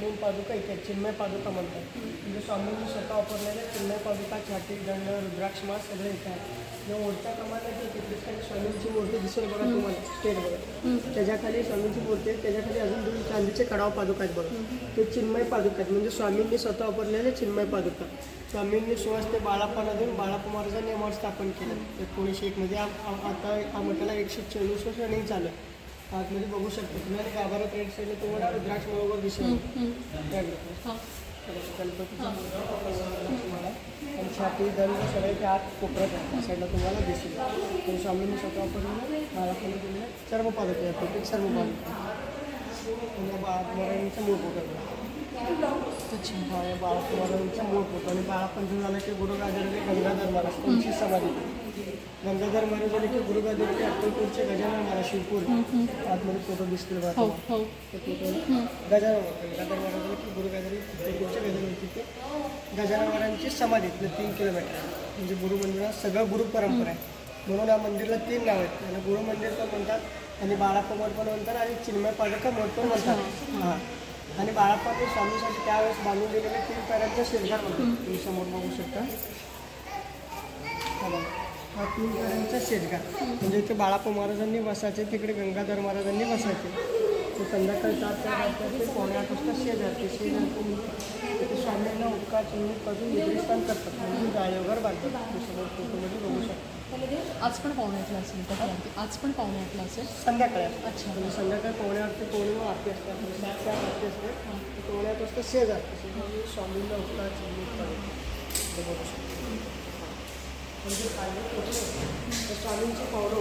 Main पादुका इथे चिन्मय पादुका म्हणतात. म्हणजे स्वामींनी स्वतः वापरलेल्या चिन्मय पादुका, छाती, दंड, रुद्राक्ष माळ सगळे इथे आहे. जे मोठ्या प्रमाणात तिथेच खाली स्वामींची मूर्ती दिसेल बघा तुम्हाला, स्टेज बघा, त्याच्याखाली स्वामींची मूर्ती आहे, त्याच्याखाली अजून 2 चांदीचे कडाव पादुका आहेत बघा, ते चिन्मय पादुका आहेत. म्हणजे स्वामींनी स्वतः वापरलेले चिन्मय पादुका. स्वामींनी सुवास ते बाळाप्पा देऊन बाळाप्पा महाराजांनी मठ स्थापन केलं 1901 मध्ये. आता या मठाला 124 वर्ष रनिंग चालू आहे. आतमध्ये बघू शकतो तुम्ही, आणि गाभाऱ्यात रेड साईडला तुम्हाला रुद्राक्ष बरोबर दिसेल गणपतीचा तुम्हाला, आणि छाती दंड सगळे त्या आत कोपऱ्यात आहे, साईडला तुम्हाला दिसेल. तर स्वामींनी स्वतः वापरलेलं बाळाप्पाने दिलेलं सर्व पादुका आहे, प्रत्येक सर्व पादुका म्हणजे बाळाप्पा मूळ फोटो. अच्छा, हा बाळाप्पा महाराजांचा मूळ फोटो. आणि बाळाप्पांचं झालं की गुरु गाजरगे गंगाधर महाराज त्यांची समाधी. गंगाधर महाराज झाले की गुरु गाजरगे अक्कलपूरचे गजानन महाराज शिवपूर आतमध्ये फोटो दिसतील बघा. ते फोटो गंगाधर महाराज झाले की गुरु गाजरगे अक्कलपूरचे गजानन, तिथे गजानन महाराजांची समाधी 3 किलोमीटर म्हणजे गुरु मंदिरात सगळं गुरु परंपरा आहे. म्हणून या मंदिरला 3 नाव आहेत. आणि गुरु मंदिर पण म्हणतात, आणि बाळाप्पा मठ पण म्हणतात, आणि चिन्मय पादुका मठ पण म्हणतात. हां, आणि बाळाप्पाने स्वामीसाठी त्यावेळेस बांधून दिलेले 3 पेऱ्यांचा शेरगार म्हणतात. तुम्ही समोर बघू शकता, हा 3 पेऱ्यांचा शेरगार. म्हणजे इथे बाळाप्पा महाराजांनी बसायचे, तिकडे गंगाधर महाराजांनी बसायचे. ते संध्याकाळी 7 वाजता ते 7:45 वाजता शेजारते तिथे स्वामींना उपकार चिन्हितपासून निद्रिस्थान करतात, म्हणजे जाळीवर बांधतात. समोर फोटोमध्ये बघू शकता. आज पण 7:45 असेल का? आज पण 7:45 असेल संध्याकाळी. अच्छा, म्हणजे संध्याकाळी 7:45 पौर्णिमा आरती असते, आपली 7 आरती असते. 7:45 वाजता शेजार स्वामींना उपकार चिन्हित बघू शकतो. म्हणजे तर स्वामींची पावलं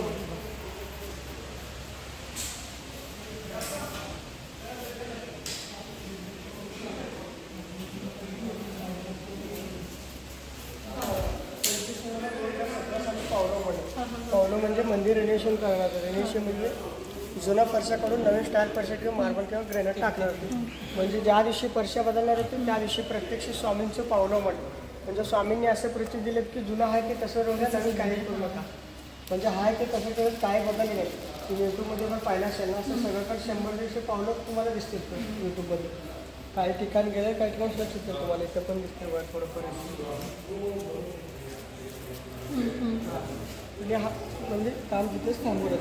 पावलं म्हणजे मंदिर रिनोव्हेशन करणार. रिनोव्हेशन म्हणजे जुना फरशा काढून नवीन स्टाईल फरशा किंवा मार्बल किंवा ग्रेनाइट टाकणार होते. म्हणजे ज्या दिवशी फरशा बदलणार होते त्या दिवशी प्रत्यक्ष स्वामींचं पावलं म्हणजे स्वामींनी असं प्रचित दिलं की जुनं आहे ते तसं रोज नवीन काही करू नका. म्हणजे आहे ते तसं करत काय बदलले नाही. तुम्ही यूट्यूबमध्ये पण पाहिलं असेल ना, असं सगळीकडे 100-150 पावलं तुम्हाला दिसतील यूट्यूबमध्ये. काही ठिकाण गेलं, काही ठिकाण सुरक्षित आहे तुम्हाला, इथं पण दिसते बघा थोडंफार. म्हणजे हा म्हणजे काम तिथेच थांबवलं.